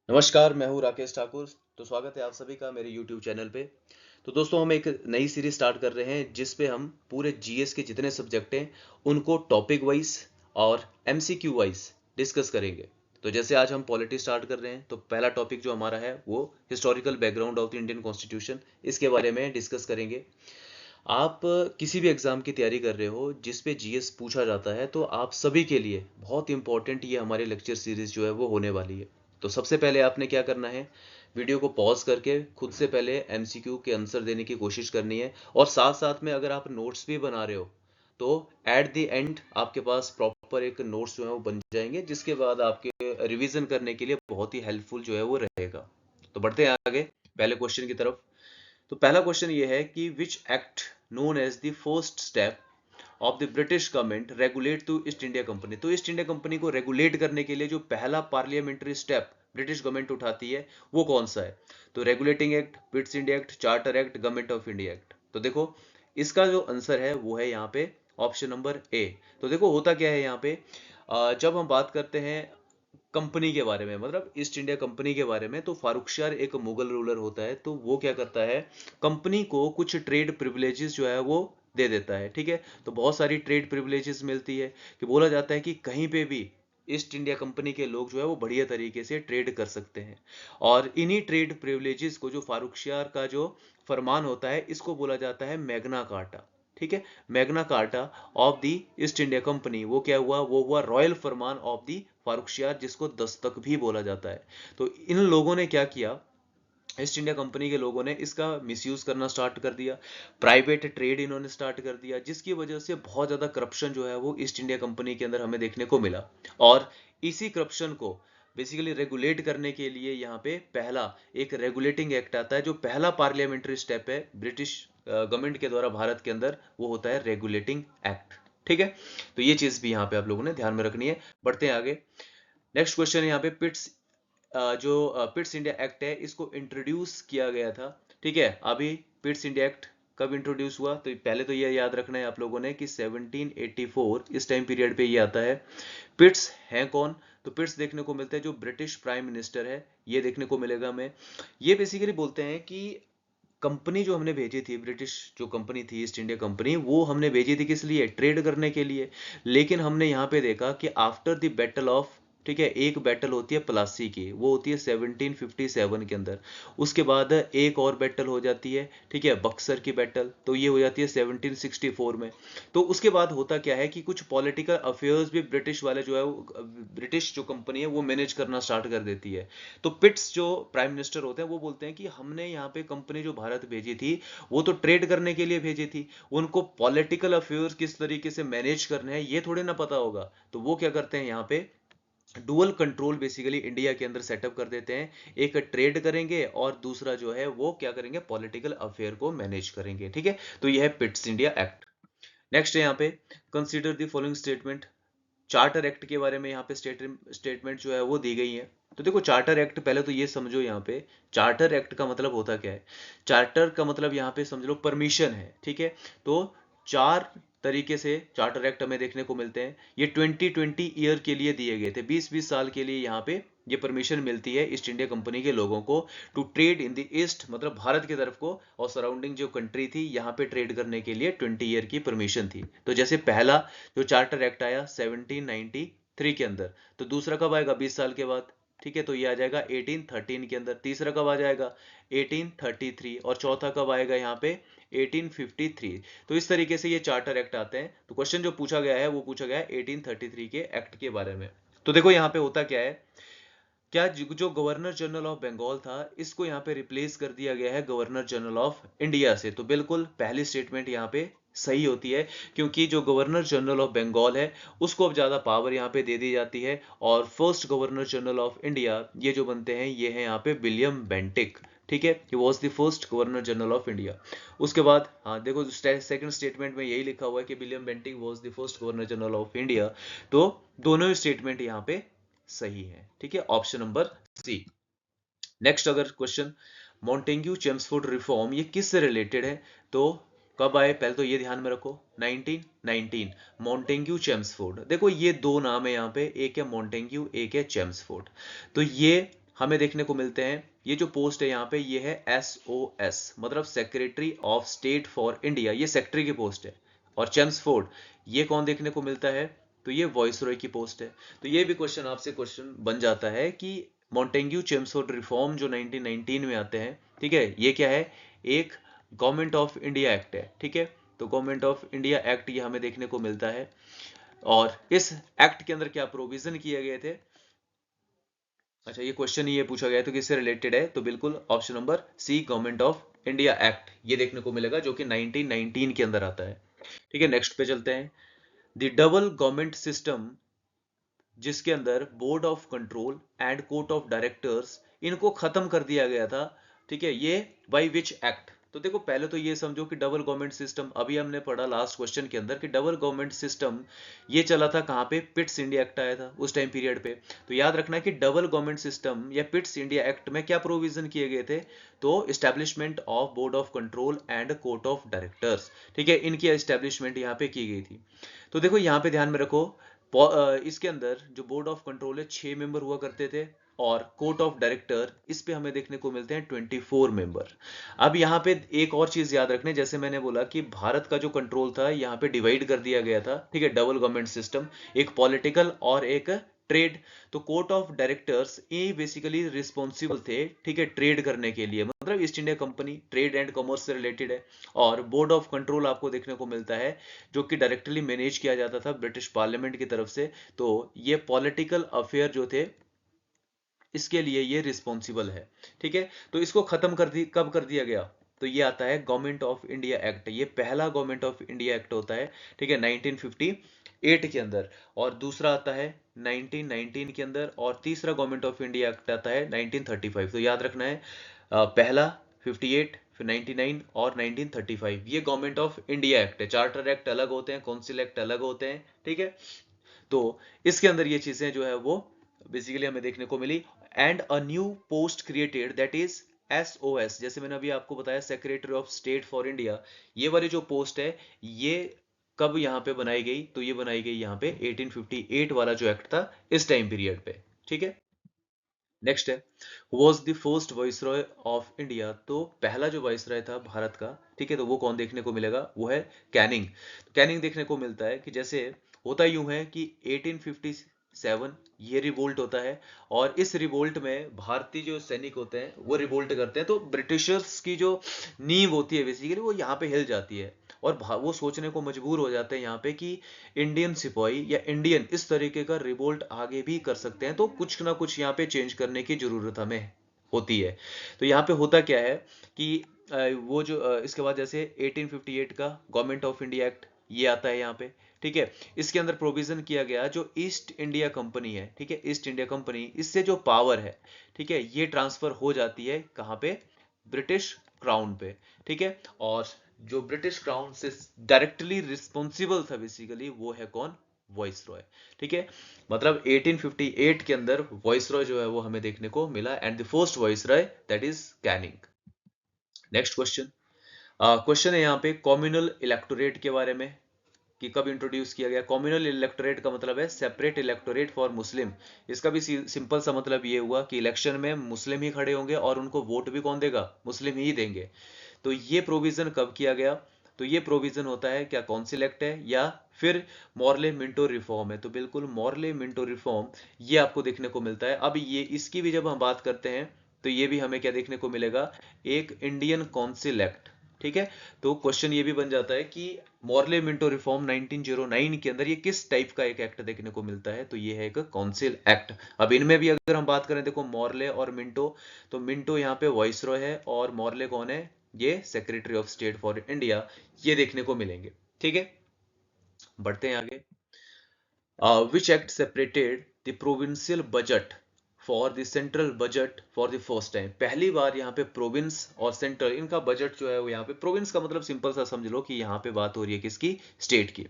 नमस्कार, मैं हूँ राकेश ठाकुर। तो स्वागत है आप सभी का मेरे YouTube चैनल पे। तो दोस्तों हम एक नई सीरीज स्टार्ट कर रहे हैं जिस पे हम पूरे जीएस के जितने सब्जेक्ट हैं उनको टॉपिक वाइज और एमसीक्यू वाइज डिस्कस करेंगे। तो जैसे आज हम पॉलिटी स्टार्ट कर रहे हैं तो पहला टॉपिक जो हमारा है वो historical background of the Indian constitution, इसके बारे में डिस्कस करेंगे। आप किसी भी एग्जाम की तैयारी कर रहे हो जिस पे जीएस पूछा जाता है तो आप सभी के लिए बहुत इंपॉर्टेंट ये हमारे लेक्चर सीरीज जो है वो होने वाली है। तो सबसे पहले आपने क्या करना है, वीडियो को पॉज करके खुद से पहले एमसीक्यू के आंसर देने की कोशिश करनी है, और साथ साथ में अगर आप नोट्स भी बना रहे हो तो एट द एंड आपके पास प्रॉपर एक नोट्स जो है वो बन जाएंगे, जिसके बाद आपके रिवीजन करने के लिए बहुत ही हेल्पफुल जो है वो रहेगा। तो बढ़ते हैं आगे पहले क्वेश्चन की तरफ। तो पहला क्वेश्चन ये है कि which act known as the first step of the British government regulate to East India Company. तो ईस्ट इंडिया कंपनी को रेगुलेट करने के लिए जो पहला पार्लियामेंट्री स्टेप ब्रिटिश गवर्नमेंट उठाती है वो कौन सा है? तो regulating act, Pitt's India act, charter act, government of India act. तो देखो इसका जो आंसर है वो है यहाँ पे ऑप्शन नंबर ए। तो देखो होता क्या है यहाँ पे, जब हम बात करते हैं कंपनी के बारे में, मतलब ईस्ट इंडिया कंपनी के बारे में, तो फारुखशाह एक मुगल रूलर होता है। तो वो क्या करता है, कंपनी को कुछ ट्रेड प्रिविलेजेस जो है वो दे देता है। ठीक है, तो बहुत सारी ट्रेड प्रिविलेजेस मिलती है कि बोला जाता है कि कहीं पे भी ईस्ट इंडिया कंपनी के लोग जो है वो बढ़िया तरीके से ट्रेड कर सकते हैं। और इन्हीं ट्रेड प्रिविलेजेस को, जो फारुखशाह का जो फरमान होता है, इसको बोला जाता है मैग्ना कार्टा। ठीक है, Magna carta of the east India company, वो क्या हुआ, वो हुआ royal Farman of the Farrukhsiyar, जिसको दस्तक भी बोला जाता है। तो इन लोगों ने क्या किया, ईस्ट इंडिया कंपनी के लोगों ने इसका मिसयूज करना स्टार्ट कर दिया, प्राइवेट ट्रेड इन्होंने स्टार्ट कर दिया, जिसकी वजह से बहुत ज्यादा करप्शन जो है वो ईस्ट इंडिया कंपनी के अंदर हमें देखने को मिला। और इसी करप्शन को बेसिकली रेगुलेट करने के लिए यहाँ पे पहला एक रेगुलेटिंग एक्ट आता है। जो पहला पार्लियामेंट्री स्टेप है ब्रिटिश गवर्नमेंट के द्वारा भारत के अंदर, वो होता है रेगुलेटिंग एक्ट। ठीक है, तो ये चीज भी यहाँ पे आप लोगों ने ध्यान में रखनी है। बढ़ते हैं आगे। नेक्स्ट क्वेश्चन यहाँ पे पिट्स, जो पिट्स इंडिया एक्ट है इसको इंट्रोड्यूस किया गया था। ठीक है, अभी पिट्स इंडिया एक्ट कब इंट्रोड्यूस हुआ, तो पहले तो ये याद रखना है आप लोगों ने कि 1784 इस टाइम पीरियड पे ये आता है। पिट्स हैं कौन? तो पिट्स देखने को मिलते हैं जो ब्रिटिश प्राइम मिनिस्टर है, ये देखने को मिलेगा हमें। ये बेसिकली बोलते हैं कि कंपनी जो हमने भेजी थी, ब्रिटिश जो कंपनी थी ईस्ट इंडिया कंपनी, वो हमने भेजी थी किस लिए, ट्रेड करने के लिए। लेकिन हमने यहाँ पे देखा कि आफ्टर द बैटल ऑफ, ठीक है, एक बैटल होती है प्लासी की, वो होती है 1757 के अंदर। उसके बाद एक और बैटल हो जाती है, ठीक है, बक्सर की बैटल, तो ये हो जाती है 1764 में। तो उसके बाद होता क्या है कि कुछ पॉलिटिकल अफेयर्स भी ब्रिटिश वाले जो है, ब्रिटिश जो कंपनी है वो मैनेज करना स्टार्ट कर देती है। तो पिट्स जो प्राइम मिनिस्टर होते हैं वो बोलते हैं कि हमने यहाँ पे कंपनी जो भारत भेजी थी वो तो ट्रेड करने के लिए भेजी थी, उनको पॉलिटिकल अफेयर्स किस तरीके से मैनेज करने हैं ये थोड़ी ना पता होगा। तो वो क्या करते हैं, यहाँ पे डुअल कंट्रोल बेसिकली इंडिया के अंदर सेटअप कर देते हैं। एक ट्रेड करेंगे और दूसरा जो है वो क्या करेंगे, पॉलिटिकल अफेयर को मैनेज करेंगे। ठीक है, तो यह है पिट्स इंडिया एक्ट। नेक्स्ट है यहाँ पे, consider the following statement. Charter act के बारे में यहाँ पे स्टेटमेंट जो है वो दी गई है। तो देखो चार्टर एक्ट, पहले तो ये समझो यहाँ पे चार्टर एक्ट का मतलब होता क्या है। चार्टर का मतलब यहाँ पे समझ लो परमिशन है। ठीक है, तो चार तरीके से चार्टर एक्ट हमें देखने को मिलते हैं। ये 2020 ईयर के लिए दिए गए थे, 20-20 साल के लिए यहाँ पे ये परमिशन मिलती है ईस्ट इंडिया कंपनी के लोगों को to trade in the East, मतलब भारत की तरफ को, और सराउंडिंग जो कंट्री थी यहाँ पे ट्रेड करने के लिए 20 ईयर की परमिशन थी। तो जैसे पहला जो चार्टर एक्ट आया 1793 के अंदर, तो दूसरा कब आएगा, 20 साल के बाद। ठीक है, तो ये आ जाएगा 1813 के अंदर। तीसरा कब आ जाएगा, 1833। और चौथा कब आएगा यहाँ पे, 1853। तो इस तरीके से ये चार्टर एक्ट आते हैं। तो क्वेश्चन जो पूछा गया है वो पूछा गया है 1833 के एक्ट के बारे में। तो देखो यहाँ पे होता क्या है, क्या जो गवर्नर जनरल ऑफ बंगाल था इसको यहाँ पे रिप्लेस कर दिया गया है गवर्नर जनरल ऑफ इंडिया से। तो बिल्कुल पहली स्टेटमेंट यहाँ पे सही होती है, क्योंकि जो गवर्नर जनरल ऑफ बंगाल है उसको अब ज्यादा पावर यहाँ पे दे दी जाती है। और first governor general of India ये जो बनते हैं ये है यहाँ पे विलियम बेंटिक। ठीक है, he was the first governor general of India. उसके बाद हाँ देखो सेकंड स्टेटमेंट में यही लिखा हुआ है कि William Bentinck was the first governor general of India. तो दोनों ही स्टेटमेंट यहाँ पे सही है। ठीक है, ऑप्शन नंबर सी। नेक्स्ट अगर क्वेश्चन, मॉन्टेग्यू चेम्सफोर्ड रिफॉर्म ये किससे रिलेटेड है? तो कब आए, पहले तो ये ध्यान में रखो, 1919। मॉन्टेग्यू चेम्सफोर्ड, देखो ये दो नाम है यहाँ पे, एक है मॉन्टेग्यू एक है चेम्सफोर्ड। तो ये हमें देखने को मिलते हैं, ये जो पोस्ट है यहाँ पे ये है SOS, मतलब secretary of state for India, ये सेक्रेटरी की पोस्ट है। और चेम्सफोर्ड, ये कौन देखने को मिलता है, तो ये वॉइसरॉय की पोस्ट है। तो ये भी क्वेश्चन आपसे क्वेश्चन बन जाता है कि मॉन्टेग्यू चेम्सफोर्ड रिफॉर्म जो 1919 में आते हैं, ठीक है, ये क्या है, एक गवर्नमेंट ऑफ इंडिया एक्ट है, ठीक है। तो गवर्नमेंट ऑफ इंडिया एक्ट ये हमें देखने को मिलता है, और इस एक्ट के अंदर क्या प्रोविजन किए गए थे। अच्छा, ये क्वेश्चन ये पूछा गया तो किससे रिलेटेड है, तो बिल्कुल option number C, government of India act ये देखने को मिलेगा, जो कि 1919 के अंदर आता है। ठीक है, नेक्स्ट पे चलते हैं। द डबल गवर्नमेंट सिस्टम, जिसके अंदर board of control and court of directors, इनको खत्म कर दिया गया था, ठीक है, ये बाय विच एक्ट। तो देखो पहले तो ये समझो कि डबल गवर्नमेंट सिस्टम, अभी हमने पढ़ा लास्ट क्वेश्चन के अंदर कि डबल गवर्नमेंट सिस्टम ये चला था कहाँ पे, पिट्स इंडिया एक्ट आया था उस टाइम पीरियड पे। तो याद रखना कि डबल गवर्नमेंट सिस्टम या पिट्स इंडिया एक्ट में क्या प्रोविजन किए गए थे, तो establishment of board of control and court of directors, ठीक है, इनकी एस्टेब्लिशमेंट यहाँ पे की गई थी। तो देखो यहाँ पे ध्यान में रखो, इसके अंदर जो बोर्ड ऑफ कंट्रोल है 6 मेंबर हुआ करते थे, और कोर्ट ऑफ डायरेक्टर इस पे हमें देखने को मिलते हैं 24 मेंबर। अब यहाँ पे एक और चीज याद रखने, जैसे मैंने बोला कि भारत का जो कंट्रोल था यहाँ पे डिवाइड कर दिया गया था, ठीक है, डबल गवर्नमेंट सिस्टम, एक पॉलिटिकल और एक ट्रेड। तो कोर्ट ऑफ डायरेक्टर्स ये बेसिकली रिस्पॉन्सिबल थे, ठीक है, ट्रेड करने के लिए, मतलब east India company trade and commerce से रिलेटेड है। और बोर्ड ऑफ कंट्रोल आपको देखने को मिलता है जो कि डायरेक्टली मैनेज किया जाता था ब्रिटिश पार्लियामेंट की तरफ से। तो ये पॉलिटिकल अफेयर जो थे इसके लिए ये रिस्पॉन्सिबल है, ठीक है। तो इसको खत्म कब कर दिया गया, तो ये आता है गवर्नमेंट ऑफ इंडिया एक्ट, ये पहला गवर्नमेंट ऑफ इंडिया एक्ट होता है, ठीक है, 1958 के अंदर। और दूसरा आता है 1919 के अंदर, और तीसरा गवर्नमेंट ऑफ इंडिया एक्ट आता है 1935। तो याद रखना है, पहला 58, फिर 99 और 1935, ये गवर्नमेंट ऑफ इंडिया एक्ट है। चार्टर एक्ट अलग होते हैं, काउंसिल एक्ट अलग होते हैं, ठीक है। तो इसके अंदर ये चीजें जो है वो बेसिकली हमें देखने को मिली। And a new post created that is SOS, जैसे मैंने अभी आपको बताया secretary of state for India, ये वाली जो पोस्ट है ये कब यहाँ पे बनाई गई, तो ये बनाई गई यहाँ पे 1858 वाला जो एक्ट था इस टाइम पीरियड पे, ठीक है। नेक्स्ट है, was the first viceroy of India, तो पहला जो वाइसरॉय था भारत का, ठीक है, तो वो कौन देखने को मिलेगा, वो है कैनिंग। कैनिंग देखने को मिलता है कि जैसे होता यूं है कि 1857 ये रिवोल्ट होता है, और इस रिवोल्ट में भारतीय जो सैनिक होते हैं वो रिवोल्ट करते हैं, तो ब्रिटिशर्स की जो नींव होती है बेसिकली वो यहाँ पे हिल जाती है, और वो सोचने को मजबूर हो जाते हैं यहाँ पे कि इंडियन सिपाही या इंडियन इस तरीके का रिवोल्ट आगे भी कर सकते हैं, तो कुछ ना कुछ यहाँ पे चेंज करने की जरूरत हमें होती है। तो यहाँ पे होता क्या है कि वो जो इसके बाद जैसे 1858 का गवर्नमेंट ऑफ इंडिया एक्ट ये आता है यहाँ पे, ठीक है। इसके अंदर प्रोविजन किया गया जो ईस्ट इंडिया कंपनी है, ठीक है, ईस्ट इंडिया कंपनी, इससे जो पावर है, ठीक है, ये ट्रांसफर हो जाती है कहाँ पे, ब्रिटिश क्राउन पे, ठीक है। और जो ब्रिटिश क्राउन से डायरेक्टली रिस्पॉन्सिबल था बेसिकली वो है कौन, वॉइसरॉय, ठीक है। मतलब 1858 के अंदर वॉइसरॉय जो है वो हमें देखने को मिला, and the first viceroy that is Canning. Next question, question है यहाँ पे कॉम्युनल इलेक्टोरेट के बारे में, कि कब इंट्रोड्यूस किया गया। कॉम्युनल इलेक्टोरेट का मतलब है सेपरेट इलेक्टोरेट फॉर मुस्लिम। इसका भी सिंपल सा मतलब ये हुआ कि इलेक्शन में मुस्लिम ही खड़े होंगे और उनको वोट भी कौन देगा, मुस्लिम ही देंगे। तो ये प्रोविजन कब किया गया, तो ये प्रोविजन होता है क्या, काउंसिल एक्ट है या फिर मॉर्ले मिंटो रिफॉर्म है। तो बिल्कुल मॉर्ले मिंटो रिफॉर्म ये आपको देखने को मिलता है। अब ये इसकी भी जब हम बात करते हैं तो ये भी हमें क्या देखने को मिलेगा, एक इंडियन काउंसिल एक्ट, ठीक है। तो क्वेश्चन ये भी बन जाता है कि मॉर्ले मिंटो रिफॉर्म 1909 के अंदर ये किस टाइप का एक एक्ट देखने को मिलता है, तो ये है एक काउंसिल एक्ट। अब इनमें भी अगर हम बात करें, देखो मॉर्ले और मिंटो, तो मिंटो यहाँ पे वॉइसरॉय है और मॉर्ले कौन है, ये secretary of state for India, ये देखने को मिलेंगे, ठीक है। बढ़ते हैं आगे। Which act separated the provincial budget for the central budget for the first time, पहली बार यहाँ पे प्रोविंस और सेंट्रल इनका बजट जो है वो यहाँ पे, प्रोविंस का मतलब सिंपल सा समझ लो कि यहाँ पे बात हो रही है किसकी, स्टेट की,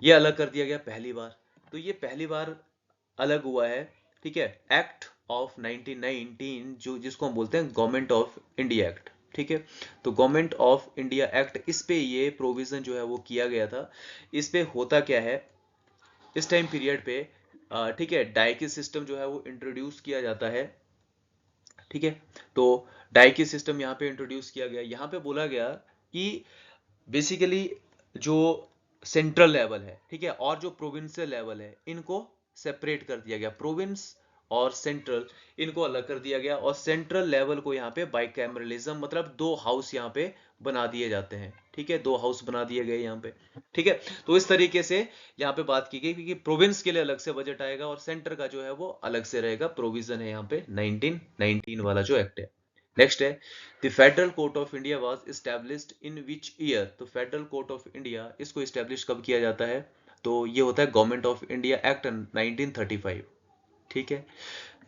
ये अलग कर दिया गया पहली बार। तो ये पहली बार अलग हुआ है, ठीक है, एक्ट ऑफ 1919 जो जिसको हम बोलते हैं गवर्नमेंट ऑफ इंडिया एक्ट, ठीक है। तो गवर्नमेंट ऑफ इंडिया एक्ट, इस पे ये प्रोविजन जो है वो किया गया था। इस पे होता क्या है, इस टाइम पीरियड पे ठीक है, डायकी सिस्टम जो है वो इंट्रोड्यूस किया जाता है, ठीक है। तो डाइकी सिस्टम यहाँ पे इंट्रोड्यूस किया गया। यहाँ पे बोला गया कि बेसिकली जो सेंट्रल लेवल है, ठीक है, और जो प्रोविंशियल लेवल है, इनको सेपरेट कर दिया गया। प्रोविंस और सेंट्रल, इनको अलग कर दिया गया, और सेंट्रल लेवल को यहाँ पे बाइकैमरलिज्म, मतलब दो हाउस यहाँ पे बना दिए जाते हैं, ठीक है, दो हाउस बना दिए गए यहाँ पे, ठीक है। तो इस तरीके से यहाँ पे बात की गई कि प्रोविंस के लिए अलग से बजट आएगा और सेंटर का जो है वो अलग से रहेगा। प्रोविजन है यहाँ पे 1919 वाला जो एक्ट है। नेक्स्ट है, the federal court of India was established in which year. तो फेडरल कोर्ट ऑफ इंडिया, इसको एस्टैब्लिश कब किया जाता है? तो ये होता है गवर्नमेंट ऑफ इंडिया एक्ट 1935, ठीक है।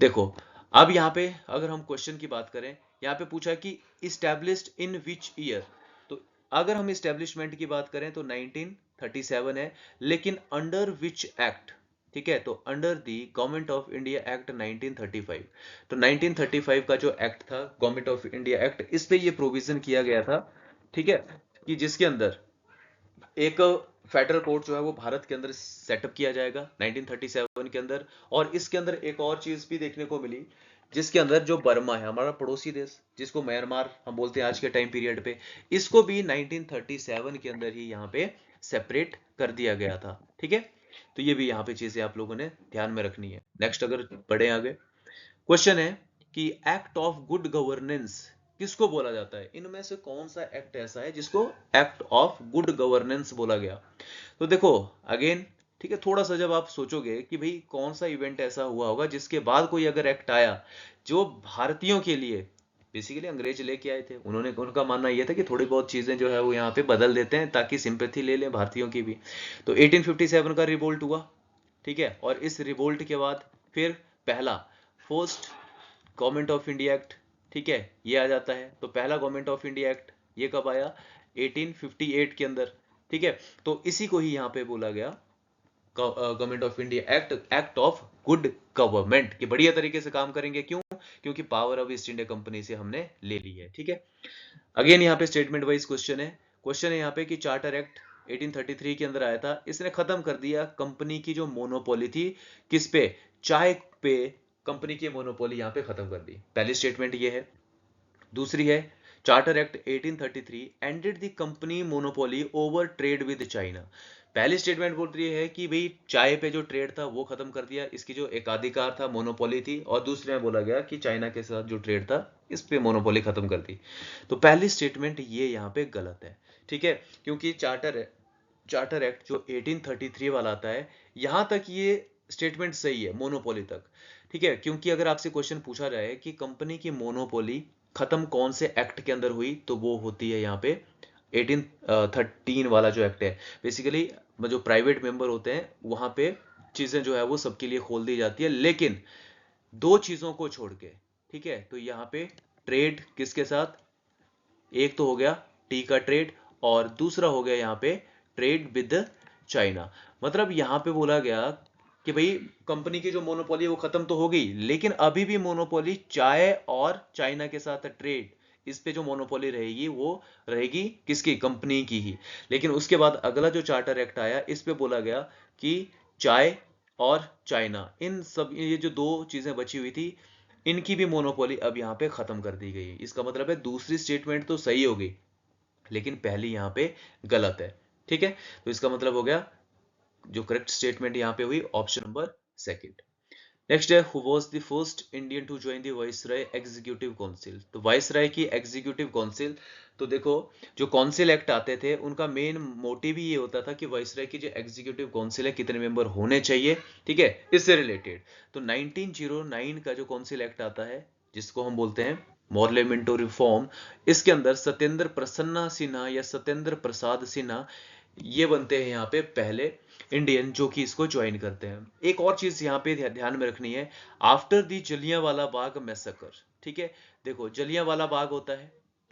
देखो, अब यहाँ पे अगर हम क्वेश्चन की बात करें, यहाँ पे पूछा है कि इस्टेब्लिश्ड इन विच ईयर। तो अगर हम इस्टेब्लिशमेंट की बात करें तो 1937 है, लेकिन अंडर विच एक्ट, ठीक है, तो under the government of India act 1935। तो 1935 का जो एक्ट था, गवर्नमेंट ऑफ इंडिया एक्ट, इस पे ये प्रोविजन किया गया था, ठीक है, कि जिसके अंदर एक फेडरल कोर्ट जो है वो भारत के अंदर सेटअप किया जाएगा 1937 के अंदर। और इसके अंदर एक और चीज भी देखने को मिली, जिसके अंदर जो बर्मा है, हमारा पड़ोसी देश, जिसको म्यांमार हम बोलते हैं आज के टाइम पीरियड पे, इसको भी 1937 के अंदर ही यहाँ पे सेपरेट कर दिया गया था, ठीक है। तो ये भी यहाँ पे चीजें आप लोगों ने ध्यान में रखनी है। नेक्स्ट अगर बढ़े आगे, क्वेश्चन है कि एक्ट ऑफ गुड गवर्नेंस किसको बोला जाता है? इनमें से कौन सा एक्ट ऐसा है जिसको एक्ट ऑफ गुड गवर्नेंस बोला गया? तो देखो अगेन, ठीक है, थोड़ा सा जब आप सोचोगे कि भाई कौन सा इवेंट ऐसा हुआ होगा जिसके बाद कोई अगर एक्ट आया जो भारतीयों के लिए, बेसिकली अंग्रेज लेके आए थे, उनका मानना यह था कि थोड़ी बहुत चीजें जो है वो यहाँ पे बदल देते हैं ताकि सिंपैथी ले लें भारतीयों की भी। तो 1857 का रिवोल्ट हुआ, ठीक है, और इस रिवोल्ट के बाद फिर पहला first government of India act, ठीक है, ये आ जाता है। तो पहला गवर्नमेंट ऑफ इंडिया एक्ट ये कब आया? 1858 के अंदर, ठीक है। तो इसी को ही यहाँ पे बोला गया government of India act, act of good government, कि बढ़िया तरीके से काम करेंगे। क्यों? क्योंकि पावर अब ईस्ट इंडिया कंपनी से हमने ले ली है, ठीक है। अगेन यहाँ पे स्टेटमेंट वाइज क्वेश्चन है। क्वेश्चन है यहाँ पे कि चार्टर एक्ट 1833 के अंदर आया था, इसने खत्म कर दिया कंपनी की जो मोनोपोली थी, किस पे? चाय पे कंपनी की मोनोपोली यहाँ पे खत्म कर दी। पहली स्टेटमेंट ये है। दूसरी है, charter act 1833 ended the company monopoly over trade with China. पहली स्टेटमेंट बोल रही है कि भाई चाय पे जो ट्रेड था वो खत्म कर दिया, इसकी जो एकाधिकार था, मोनोपोली थी, और दूसरे में बोला गया कि चाइना के साथ जो ट्रेड था इस पे मोनोपोली खत्म कर दी। तो पहली स्टेटमेंट ये यहाँ पे गलत है, ठीक है, क्योंकि चार्टर एक्ट जो 1833 वाला आता है, यहां तक ये स्टेटमेंट सही है, मोनोपोली तक, ठीक है। क्योंकि अगर आपसे क्वेश्चन पूछा जाए कि कंपनी की मोनोपोली खत्म कौन से एक्ट के अंदर हुई, तो वो होती है यहाँ पे 1813 वाला जो एक्ट है। बेसिकली जो प्राइवेट मेंबर होते हैं वहां पे चीजें जो है वो सबके लिए खोल दी जाती है, लेकिन दो चीजों को छोड़ के, ठीक है। तो यहाँ पे ट्रेड किसके साथ? एक तो हो गया टी का ट्रेड, और दूसरा हो गया यहाँ पे ट्रेड विद चाइना। मतलब यहाँ पे बोला गया कि भाई कंपनी की जो मोनोपोली वो खत्म तो हो गई, लेकिन अभी भी मोनोपोली चाय और चाइना के साथ ट्रेड, इस पे जो मोनोपोली रहेगी वो रहेगी किसकी? कंपनी की ही। लेकिन उसके बाद अगला जो चार्टर एक्ट आया, इस पे बोला गया कि चाय और चाइना, इन सब, ये जो दो चीजें बची हुई थी, इनकी भी मोनोपोली अब यहाँ पे खत्म कर दी गई है। इसका मतलब है दूसरी स्टेटमेंट तो सही होगी, लेकिन पहली यहाँ पे गलत है, ठीक है। तो इसका मतलब हो गया जो करेक्ट स्टेटमेंट यहाँ पे हुई ऑप्शन नंबर सेकंड। नेक्स्ट है, who was the first Indian to join the viceroy executive council. तो वाइसराय की एग्जीक्यूटिव काउंसिल, तो देखो जो काउंसिल एक्ट आते थे उनका मेन मोटिव ही ये होता था कि वाइसराय की जो एग्जीक्यूटिव काउंसिल है कितने मेंबर होने चाहिए, ठीक है, इससे रिलेटेड। तो 1909 का जो काउंसिल एक्ट आता है, जिसको हम बोलते हैं मॉर्लेमेंटो रिफॉर्म, इसके अंदर सत्येंद्र प्रसन्ना सिन्हा या सत्येंद्र प्रसाद सिन्हा ये बनते हैं यहाँ पे पहले इंडियन जो कि इसको ज्वाइन करते हैं। एक और चीज यहाँ पे ध्यान में रखनी है, after the Jallianwala Bagh massacre, ठीक है। देखो जलियांवाला बाग होता है,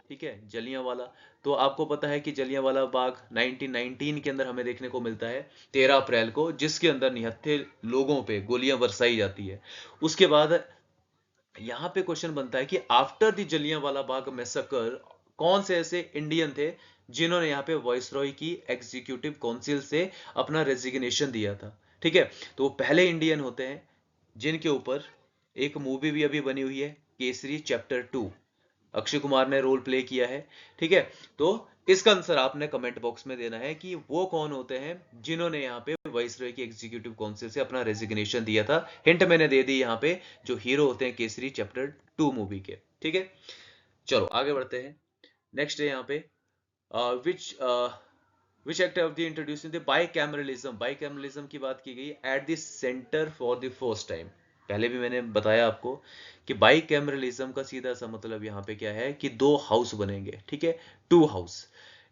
ठीक है, जलियांवाला, तो आपको पता है कि जलियांवाला बाग 1919 के अंदर हमें देखने को मिलता है 13 अप्रैल को, जिसके अंदर निहत्थे लोगों पे गोलियां बरसाई जाती है। उसके बाद यहां पे क्वेश्चन बनता है कि after the Jallianwala Bagh massacre कौन से ऐसे इंडियन थे जिन्होंने यहाँ पे वाइसरॉय की एग्जीक्यूटिव काउंसिल से अपना रेजिग्नेशन दिया था, ठीक है। तो वो पहले इंडियन होते हैं जिनके ऊपर एक मूवी भी अभी बनी हुई है, केसरी चैप्टर 2। अक्षय कुमार ने रोल प्ले किया है। ठीक है, तो इसका आंसर आपने कमेंट बॉक्स में देना है कि वो कौन होते हैं जिन्होंने यहाँ पे वाइसरॉय की एग्जीक्यूटिव काउंसिल से अपना रेजिग्नेशन दिया था। हिंट मैंने दे दी यहाँ पे, जो हीरो होते हैं केसरी चैप्टर 2 मूवी के। ठीक है, चलो आगे बढ़ते हैं। नेक्स्ट है यहाँ पे which act of the introducing the bicameralism. Bicameralism की बात की गई at the centre for the first time. पहले भी मैंने बताया आपको कि बाइकैमरलिज्म का सीधा सा मतलब यहाँ पे क्या है कि दो हाउस बनेंगे। ठीक है, टू हाउस।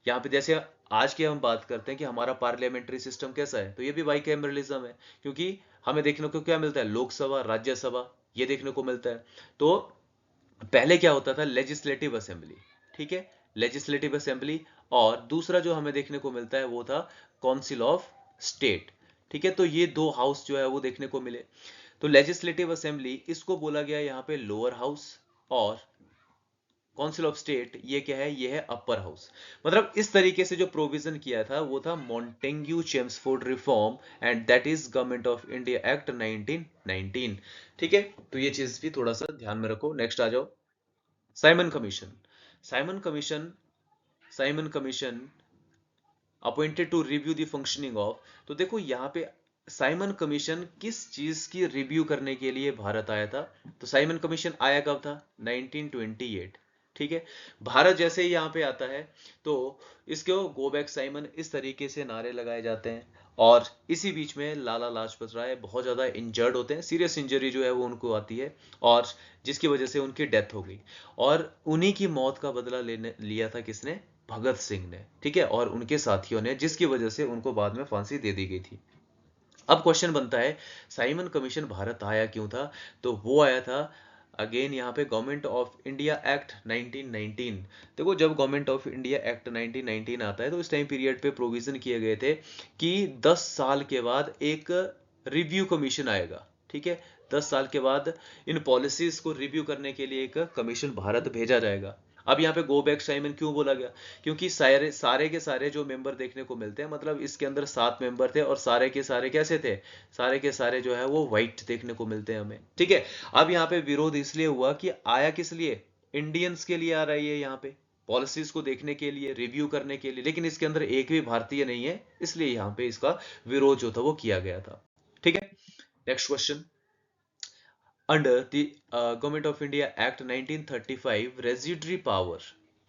यहाँ पे जैसे आज के हम बात करते हैं कि हमारा पार्लियामेंट्री सिस्टम कैसा है, तो ये भी बाइकैमरलिज्म है, क्योंकि हमें देखने को क्या मिलता है, लोकसभा राज्यसभा, ये देखने को मिलता है। तो पहले क्या होता था, लेजिस्लेटिव असेंबली। ठीक है, लेजिस्लेटिव असेंबली, और दूसरा जो हमें देखने को मिलता है वो था काउंसिल ऑफ स्टेट। ठीक है, तो ये दो हाउस जो है वो देखने को मिले। तो लेजिस्लेटिव असेंबली इसको बोला गया यहाँ पे लोअर हाउस, और काउंसिल ऑफ स्टेट ये क्या है, ये है अपर हाउस। मतलब इस तरीके से जो प्रोविजन किया था वो था Montagu Chelmsford reform, and that is government of India act 1919। ठीक है, तो ये चीज भी थोड़ा सा ध्यान में रखो। नेक्स्ट आ जाओ, Simon commission. Simon commission, Simon commission appointed to review the functioning of. तो देखो यहाँ पे साइमन कमीशन किस चीज की रिव्यू करने के लिए भारत आया था। तो साइमन कमीशन आया कब था, 1928। ठीक है, भारत जैसे ही यहाँ पे आता है तो इसको गो बैक साइमन इस तरीके से नारे लगाए जाते हैं, और इसी बीच में लाला लाजपत राय बहुत ज्यादा इंजर्ड होते हैं, सीरियस इंजरी जो है वो उनको आती है, और जिसकी वजह से उनकी डेथ हो गई। और उन्हीं की मौत का बदला लेने लिया था किसने, भगत सिंह ने। ठीक है, और उनके साथियों ने, जिसकी वजह से उनको बाद में फांसी दे दी गई थी। अब क्वेश्चन बनता है साइमन कमीशन भारत आया क्यों था। तो वो आया था अगेन यहाँ पे गवर्नमेंट ऑफ इंडिया एक्ट 1919। देखो जब गवर्नमेंट ऑफ इंडिया एक्ट 1919 आता है तो इस टाइम पीरियड पे प्रोविजन किए गए थे कि 10 साल के बाद एक रिव्यू कमीशन आएगा। ठीक है, 10 साल के बाद इन पॉलिसीज को रिव्यू करने के लिए एक कमीशन भारत भेजा जाएगा। अब यहाँ पे गो बैक साइमन क्यों बोला गया, क्योंकि सारे सारे के सारे जो मेंबर देखने को मिलते हैं, मतलब इसके अंदर 7 मेंबर थे और सारे के सारे कैसे थे, सारे के सारे जो है वो व्हाइट देखने को मिलते हैं हमें। ठीक है, अब यहाँ पे विरोध इसलिए हुआ कि आया किस लिए, इंडियंस के लिए आ रही है यहाँ पे, पॉलिसीज को देखने के लिए, रिव्यू करने के लिए, लेकिन इसके अंदर एक भी भारतीय नहीं है, इसलिए यहाँ पे इसका विरोध जो था वो किया गया था। ठीक है, next question, under the government of India act 1935 residuary power.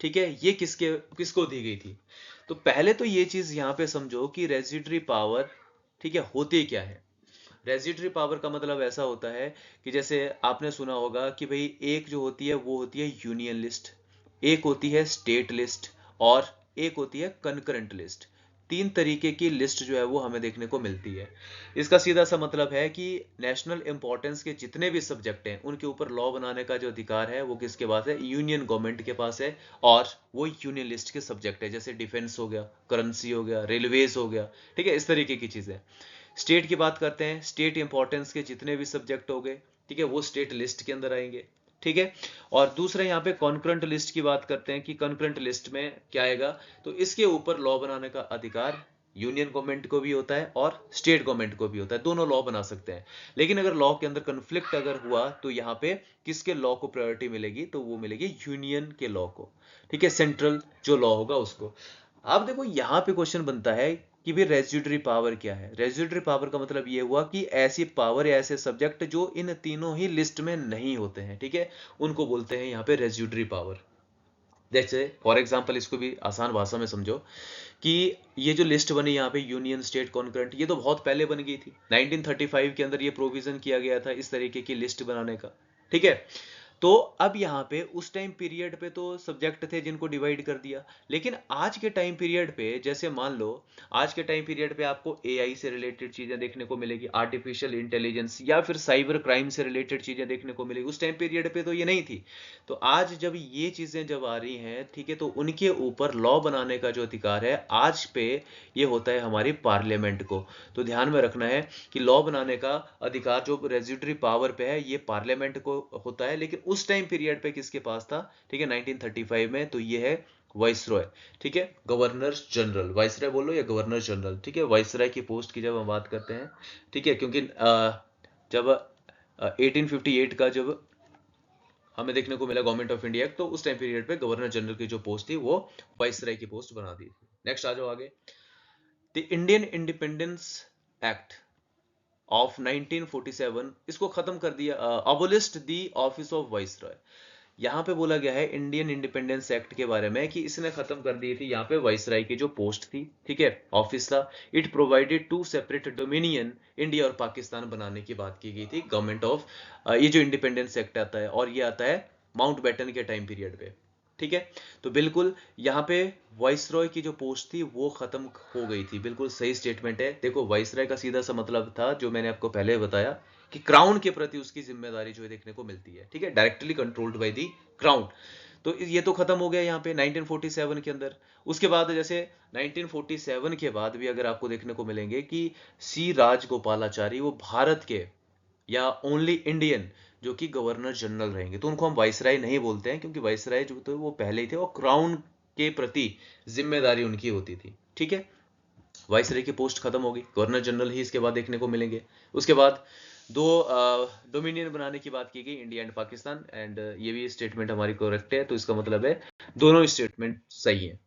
ठीक है, ये किसको दी गई थी। तो पहले तो ये चीज यहां पे समझो कि रेजिड्री पावर, ठीक है, होती क्या है। रेजिड्री पावर का मतलब ऐसा होता है कि जैसे आपने सुना होगा कि भाई एक जो होती है वो होती है यूनियन लिस्ट, एक होती है स्टेट लिस्ट, और एक होती है कंकरेंट लिस्ट। 3 तरीके की लिस्ट जो है वो हमें देखने को मिलती है। इसका सीधा सा मतलब है कि नेशनल इंपॉर्टेंस के जितने भी सब्जेक्ट हैं उनके ऊपर लॉ बनाने का जो अधिकार है वो किसके पास है, यूनियन गवर्नमेंट के पास है, और वो यूनियन लिस्ट के सब्जेक्ट है, जैसे डिफेंस हो गया, करेंसी हो गया, रेलवेज हो गया। ठीक है, इस तरीके की चीजें। स्टेट की बात करते हैं, स्टेट इंपॉर्टेंस के जितने भी सब्जेक्ट हो गए, ठीक है, वो स्टेट लिस्ट के अंदर आएंगे। ठीक है, और दूसरा यहाँ पे कॉन्करेंट लिस्ट की बात करते हैं कि कॉन्करेंट लिस्ट में क्या आएगा, तो इसके ऊपर लॉ बनाने का अधिकार यूनियन गवर्नमेंट को भी होता है और स्टेट गवर्नमेंट को भी होता है, दोनों लॉ बना सकते हैं। लेकिन अगर लॉ के अंदर कंफ्लिक्ट अगर हुआ तो यहाँ पे किसके लॉ को प्रायोरिटी मिलेगी, तो वो मिलेगी यूनियन के लॉ को। ठीक है, सेंट्रल जो लॉ होगा उसको। अब देखो यहाँ पे क्वेश्चन बनता है कि भाई रेजिड्यूटरी पावर क्या है। रेजिड्यूटरी पावर का मतलब ये हुआ कि ऐसी पावर या ऐसे सब्जेक्ट जो इन तीनों ही लिस्ट में नहीं होते हैं, ठीक है, उनको बोलते हैं यहाँ पे रेजिड्यूटरी पावर। जैसे फॉर एग्जांपल इसको भी आसान भाषा में समझो कि ये जो लिस्ट बनी यहाँ पे यूनियन स्टेट कॉन्करेंट, ये तो बहुत पहले बन गई थी, 1935 के अंदर ये प्रोविजन किया गया था इस तरीके की लिस्ट बनाने का। ठीक है, तो अब यहाँ पे उस टाइम पीरियड पे तो सब्जेक्ट थे जिनको डिवाइड कर दिया, लेकिन आज के टाइम पीरियड पे जैसे मान लो आज के टाइम पीरियड पे आपको एआई से रिलेटेड चीजें देखने को मिलेगी, आर्टिफिशियल इंटेलिजेंस या फिर साइबर क्राइम से रिलेटेड चीजें देखने को मिलेगी। उस टाइम पीरियड पे तो ये नहीं थी। तो आज जब ये चीजें जब आ रही हैं, ठीक है, तो उनके ऊपर लॉ बनाने का जो अधिकार है आज पे ये होता है हमारी पार्लियामेंट को। तो ध्यान में रखना है कि लॉ बनाने का अधिकार जो रेजिड्यूटरी पावर पे है ये पार्लियामेंट को होता है, लेकिन उस टाइम पीरियड पे किसके पास था, ठीक है, 1935 में, तो ये है वाइसरॉय। ठीक है, गवर्नर जनरल, वाइसरॉय बोलो या गवर्नर जनरल। ठीक है, वाइसरॉय की पोस्ट की जब हम बात करते हैं, ठीक है, क्योंकि जब 1858 का जब हमें देखने को मिला गवर्नमेंट ऑफ इंडिया एक्ट, तो उस टाइम पीरियड पे गवर्नर जनरल की जो पोस्ट थी वो वाइसराय की पोस्ट बना दी थी। नेक्स्ट आ जाओ आगे। The Indian independence act of 1947, इसको खत्म कर दिया, abolished the office of viceroy. यहाँ पे बोला गया है इंडियन इंडिपेंडेंस एक्ट के बारे में कि इसने खत्म कर दी थी यहाँ पे वाइसराय की जो पोस्ट थी, ठीक है, ऑफिस था। It provided two separate dominion, India और पाकिस्तान बनाने की बात की गई थी गवर्नमेंट ऑफ, ये जो इंडिपेंडेंस एक्ट आता है और ये आता है माउंट बैटन के टाइम पीरियड पे, ठीक है। तो बिल्कुल यहाँ पे वाइसरॉय की जो पोस्ट थी वो खत्म हो गई थी, बिल्कुल सही स्टेटमेंट है। देखो वाइसरॉय का सीधा सा मतलब था जो मैंने आपको पहले बताया कि क्राउन के प्रति उसकी जिम्मेदारी जो है देखने को मिलती है, ठीक है, directly controlled by the crown. तो ये तो खत्म हो गया यहाँ पे 1947 के अंदर। उसके बाद जैसे 1947 के बाद भी अगर आपको देखने को मिलेंगे कि सी राजगोपालाचारी वो भारत के या ओनली इंडियन जो कि गवर्नर जनरल रहेंगे, तो उनको हम वाइसराय नहीं बोलते हैं क्योंकि वाइसराय जो तो वो पहले ही थे और क्राउन के प्रति जिम्मेदारी उनकी होती थी, ठीक है। वाइसराय की पोस्ट खत्म होगी, गवर्नर जनरल ही इसके बाद देखने को मिलेंगे। उसके बाद दो डोमिनियन बनाने की बात की गई, इंडिया एंड पाकिस्तान, एंड ये भी स्टेटमेंट हमारी करेक्ट है, तो इसका मतलब है दोनों स्टेटमेंट सही है।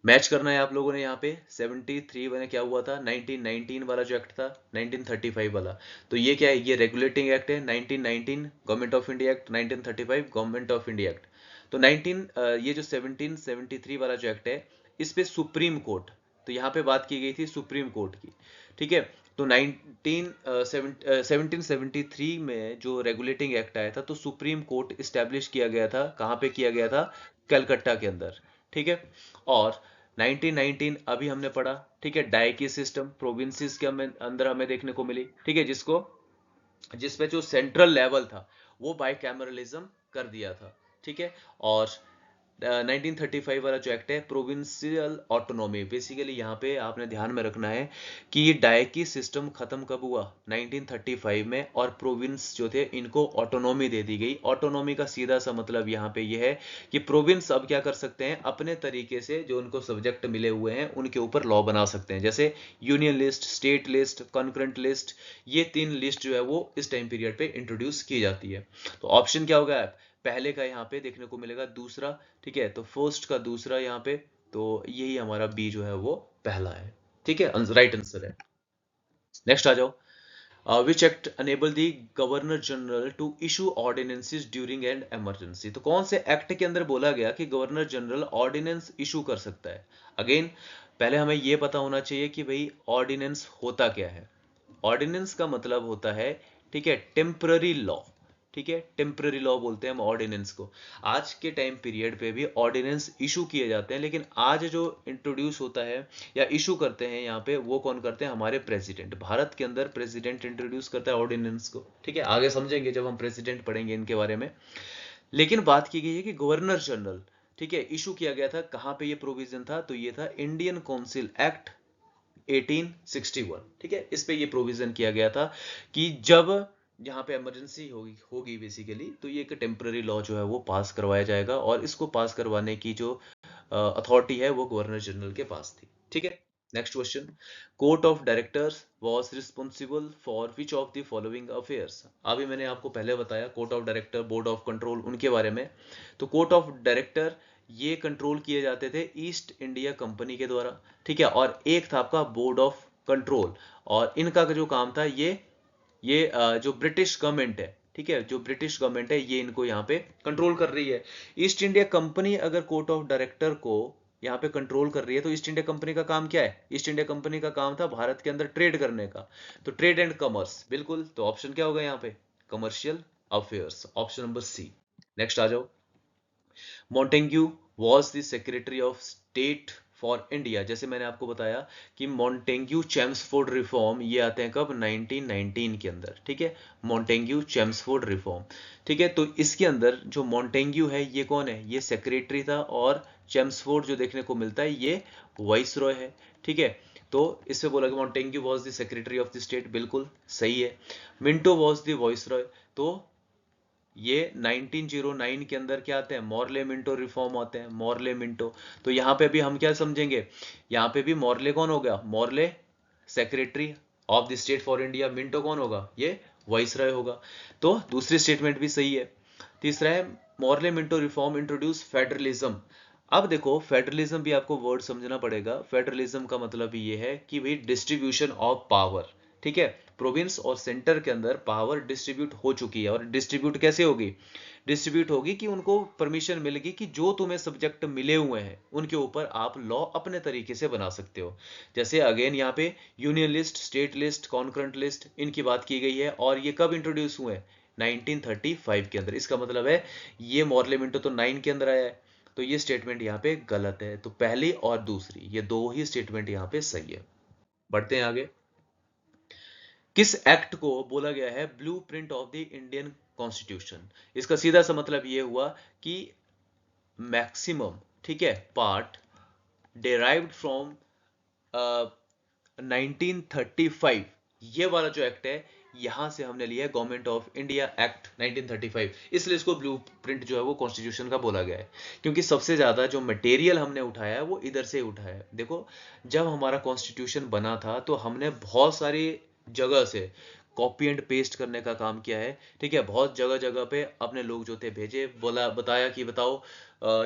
मैच करना है आप लोगों ने यहाँ पे 73 में क्या हुआ था, 1919 वाला जो एक्ट था, 1935 वाला, तो ये क्या है, ये रेगुलेटिंग एक्ट है। 1919 government of India act, 1935 government of India act. तो 19 ये जो 1773 वाला जो एक्ट है इस पे सुप्रीम कोर्ट, तो यहाँ पे बात की गई थी सुप्रीम कोर्ट की, ठीक है। तो 1773 में जो रेगुलेटिंग एक्ट आया था तो सुप्रीम कोर्ट इस्टेब्लिश किया गया था, कहाँ पे किया गया था, कलकत्ता के अंदर, ठीक है। और 1919 अभी हमने पढ़ा, ठीक है, डायकी सिस्टम प्रोविंसेस के अंदर हमें देखने को मिली, ठीक है, जिसपे जो सेंट्रल लेवल था वो बाइकैमरलिज्म कर दिया था, ठीक है। और 1935 वाला जो एक्ट है प्रोविंशियल ऑटोनॉमी, बेसिकली यहाँ पे आपने ध्यान में रखना है कि ये डायकी सिस्टम खत्म कब हुआ, 1935 में, और प्रोविंस जो थे इनको ऑटोनॉमी दे दी गई। ऑटोनॉमी का सीधा सा मतलब यहाँ पे ये है कि प्रोविंस अब क्या कर सकते हैं, अपने तरीके से जो उनको सब्जेक्ट मिले हुए हैं उनके ऊपर लॉ बना सकते हैं, जैसे union list, state list, concurrent list, ये तीन लिस्ट जो है वो इस टाइम पीरियड पे इंट्रोड्यूस की जाती है। तो ऑप्शन क्या होगा, पहले का यहाँ पे देखने को मिलेगा दूसरा, ठीक है, तो फर्स्ट का दूसरा यहाँ पे, तो यही हमारा बी जो है वो पहला है, ठीक है, राइट आंसर है। नेक्स्ट आ जाओ। Which act enable the governor general to issue ordinances during and emergency, तो कौन से एक्ट के अंदर बोला गया कि गवर्नर जनरल ऑर्डिनेंस इशू कर सकता है। अगेन पहले हमें यह पता होना चाहिए कि भाई ऑर्डिनेंस होता क्या है। ऑर्डिनेंस का मतलब होता है, ठीक है, टेम्पररी लॉ, ठीक है, टेम्पररी लॉ बोलते हैं हम ऑर्डिनेंस को। आज के टाइम पीरियड पे भी ऑर्डिनेंस इशू किए जाते हैं, लेकिन आज जो इंट्रोड्यूस होता है या इशू करते हैं यहाँ पे वो कौन करते हैं, हमारे प्रेसिडेंट। भारत के अंदर प्रेसिडेंट इंट्रोड्यूस करता है ऑर्डिनेंस को, ठीक है, आगे समझेंगे जब हम प्रेसिडेंट पढ़ेंगे इनके बारे में। लेकिन बात की गई है कि गवर्नर जनरल, ठीक है, इशू किया गया था, कहां पे ये प्रोविजन था, तो ये था इंडियन काउंसिल एक्ट 1861, ठीक है, इस पे ये प्रोविजन किया गया था कि जब यहाँ पे इमरजेंसी होगी होगी बेसिकली, तो ये एक टेम्पररी लॉ जो है वो पास करवाया जाएगा, और इसको पास करवाने की जो अथॉरिटी है वो गवर्नर जनरल के पास थी, ठीक है। Next question, court of directors was responsible for which of the following affairs. अभी मैंने आपको पहले बताया court of director, board of control, उनके बारे में। तो कोर्ट ऑफ डायरेक्टर ये कंट्रोल किए जाते थे ईस्ट इंडिया कंपनी के द्वारा, ठीक है, और एक था आपका बोर्ड ऑफ कंट्रोल, और इनका जो काम था ये जो ब्रिटिश गवर्नमेंट है, ठीक है, जो ब्रिटिश गवर्नमेंट है ये इनको यहाँ पे कंट्रोल कर रही है। ईस्ट इंडिया कंपनी अगर कोर्ट ऑफ डायरेक्टर को यहाँ पे कंट्रोल कर रही है, तो ईस्ट इंडिया कंपनी का काम क्या है, ईस्ट इंडिया कंपनी का काम था भारत के अंदर ट्रेड करने का, तो ट्रेड एंड कॉमर्स, बिल्कुल, तो ऑप्शन क्या होगा यहाँ पे, commercial affairs, option number C. Next आ जाओ, Montagu was the secretary of state for India. जैसे मैंने आपको बताया कि मॉन्टेग्यू चेम्सफोर्ड रिफॉर्म ये आते हैं कब, 1919 के अंदर, ठीक है, मॉन्टेग्यू चेम्सफोर्ड रिफॉर्म, ठीक है। तो इसके अंदर जो मॉन्टेग्यू है ये कौन है, ये सेक्रेटरी था, और चेम्सफोर्ड जो देखने को मिलता है ये वाइसरॉय है, ठीक है। तो इससे बोला कि Montagu was the secretary of the state, बिल्कुल सही है। मिंटो वॉज द वाइसरॉय, तो ये 1909 के अंदर क्या आते हैं, मॉर्ले मिंटो रिफॉर्म आते हैं, मॉर्ले मिंटो। तो यहाँ पे भी हम क्या समझेंगे, यहाँ पे भी मॉर्ले कौन हो गया, Morley secretary of the state for India, Minto कौन होगा, ये वाइसरॉय होगा। तो दूसरी स्टेटमेंट भी सही है। तीसरा है Morley Minto reform introduce federalism. अब देखो फेडरलिज्म भी आपको वर्ड समझना पड़ेगा। फेडरलिज्म का मतलब ये है कि भाई डिस्ट्रीब्यूशन ऑफ पावर, ठीक है, प्रोविंस और सेंटर के अंदर पावर डिस्ट्रीब्यूट हो चुकी है। और डिस्ट्रीब्यूट कैसे होगी? डिस्ट्रीब्यूट होगी कि उनको परमिशन मिलेगी कि जो तुम्हें सब्जेक्ट मिले हुए हैं उनके ऊपर आप लॉ अपने तरीके से बना सकते हो। जैसे अगेन यहाँ पे union list, state list, concurrent list, इनकी बात की गई है। और ये कब इंट्रोड्यूस हुए? 1935 के अंदर। इसका मतलब है ये मॉर्लेमेंटो तो 9 के अंदर आया है, तो ये स्टेटमेंट यहाँ पे गलत है। तो पहली और दूसरी ये दो ही स्टेटमेंट यहाँ पे सही है। बढ़ते हैं आगे। किस एक्ट को बोला गया है blueprint of the Indian constitution? इसका सीधा सा मतलब ये हुआ कि मैक्सिमम, ठीक है, पार्ट डेराइव्ड फ्रॉम 1935, ये वाला जो एक्ट है यहां से हमने लिया है गवर्नमेंट ऑफ इंडिया एक्ट 1935। इसलिए इसको ब्लूप्रिंट जो है वो कॉन्स्टिट्यूशन का बोला गया है, क्योंकि सबसे ज्यादा जो मटेरियल हमने उठाया है वो इधर से उठाया है। देखो जब हमारा कॉन्स्टिट्यूशन बना था तो हमने बहुत सारी जगह से कॉपी एंड पेस्ट करने का काम किया है, ठीक है। बहुत जगह जगह पे अपने लोग जो थे भेजे, बोला, बताया कि बताओ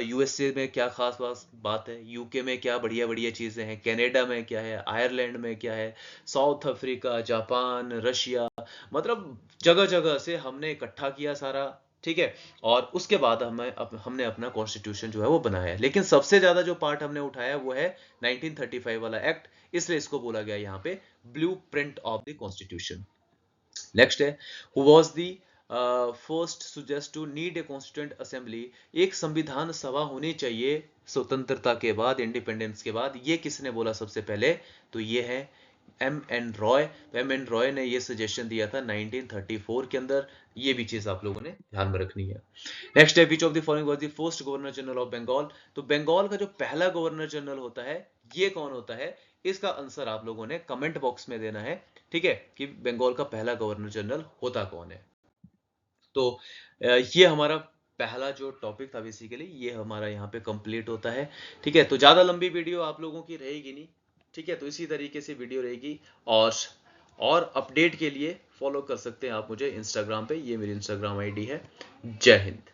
यूएसए में क्या खास बात है, यूके में क्या बढ़िया बढ़िया चीजें हैं, कनाडा में क्या है, आयरलैंड में क्या है, साउथ अफ्रीका, जापान, रशिया, मतलब जगह जगह से हमने इकट्ठा किया सारा, ठीक है। और उसके बाद हमने अपना कॉन्स्टिट्यूशन जो है वो बनाया है। लेकिन सबसे ज्यादा जो पार्ट हमने उठाया वो है 1935 वाला एक्ट, इसलिए इसको बोला गया यहाँ पे blueprint of the constitution. Next है who was the first suggest to need a constituent assembly? एक संविधान सभा होनी चाहिए स्वतंत्रता के बाद, इंडिपेंडेंस के बाद। ये किसने बोला सबसे पहले? तो ये है M N Roy. M N Roy ने ये सजेशन दिया था 1934 के अंदर। ये भी चीज आप लोगों ने ध्यान में रखनी है। नेक्स्ट है which of the following was the first governor general of Bengal? तो बंगाल का जो पहला गवर्नर जनरल होता है ये कौन होता है? इसका आंसर आप लोगों ने कमेंट बॉक्स में देना है, ठीक है, कि बंगाल का पहला गवर्नर जनरल होता कौन है। तो ये हमारा पहला जो टॉपिक था बेसिकली ये हमारा यहाँ पे कंप्लीट होता है, ठीक है। तो ज्यादा लंबी वीडियो आप लोगों की रहेगी नहीं, ठीक है। तो इसी तरीके से वीडियो रहेगी। और अपडेट के लिए फॉलो कर सकते हैं आप मुझे इंस्टाग्राम पे, ये मेरी इंस्टाग्राम आईडी है। जय हिंद।